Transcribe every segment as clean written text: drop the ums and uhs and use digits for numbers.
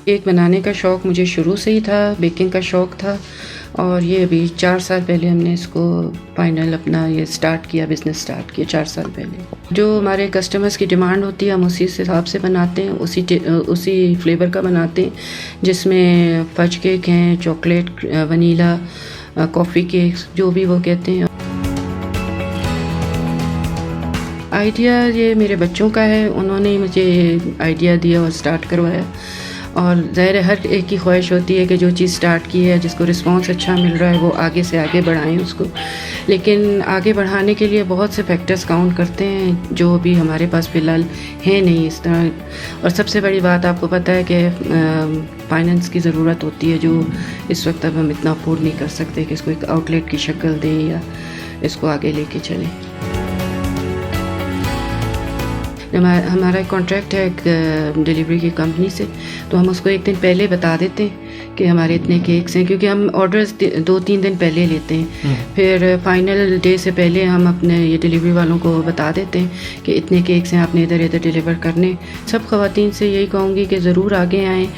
Cake बनाने का शौक़ मुझे शुरू से ही था, बेकिंग का शौक़ था और ये अभी 4 साल पहले हमने इसको फाइनल अपना ये स्टार्ट किया, बिज़नेस स्टार्ट किया 4 साल पहले। जो हमारे कस्टमर्स की डिमांड होती है हम उसी हिसाब से बनाते हैं, उसी फ्लेवर का बनाते हैं, जिसमें फज केक हैं, चॉकलेट, वनीला, कॉफ़ी केक्स, जो भी वो कहते हैं। आइडिया ये मेरे बच्चों का है, उन्होंने ही मुझे आइडिया दिया और स्टार्ट करवाया। और ज़ाहिर है हर एक की ख्वाहिश होती है कि जो चीज़ स्टार्ट की है, जिसको रिस्पॉन्स अच्छा मिल रहा है, वो आगे से आगे बढ़ाएं उसको। लेकिन आगे बढ़ाने के लिए बहुत से फैक्टर्स काउंट करते हैं जो भी हमारे पास फ़िलहाल है नहीं इस तरह। और सबसे बड़ी बात आपको पता है कि फाइनेंस की ज़रूरत होती है, जो इस वक्त अब हम इतना अफोर्ड नहीं कर सकते कि इसको एक आउटलेट की शक्ल दें या इसको आगे लेके चलें। हमारा कॉन्ट्रैक्ट है एक डिलीवरी की कंपनी से, तो हम उसको एक दिन पहले बता देते हैं कि हमारे इतने केक्स हैं, क्योंकि हम ऑर्डर्स 2-3 दिन पहले लेते हैं। फिर फाइनल डे से पहले हम अपने ये डिलीवरी वालों को बता देते हैं कि इतने केक्स हैं, आपने इधर इधर डिलीवर करने। सब ख़वातीन से यही कहूँगी कि ज़रूर आगे आएँ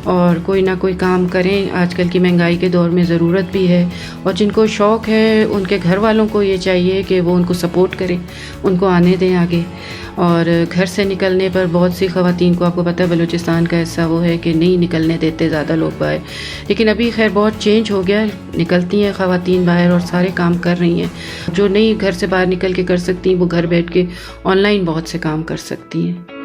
और कोई ना कोई काम करें। आजकल की महंगाई के दौर में ज़रूरत भी है, और जिनको शौक़ है उनके घर वालों को ये चाहिए कि वो उनको सपोर्ट करें, उनको आने दें आगे। और घर से निकलने पर बहुत सी ख़वातीन को, आपको पता है बलूचिस्तान का ऐसा वो है कि नहीं निकलने देते ज़्यादा लोग बाहर, लेकिन अभी खैर बहुत चेंज हो गया, निकलती हैं ख़वातीन बाहर और सारे काम कर रही हैं। जो नहीं घर से बाहर निकल के कर सकती वो घर बैठ के ऑनलाइन बहुत से काम कर सकती हैं।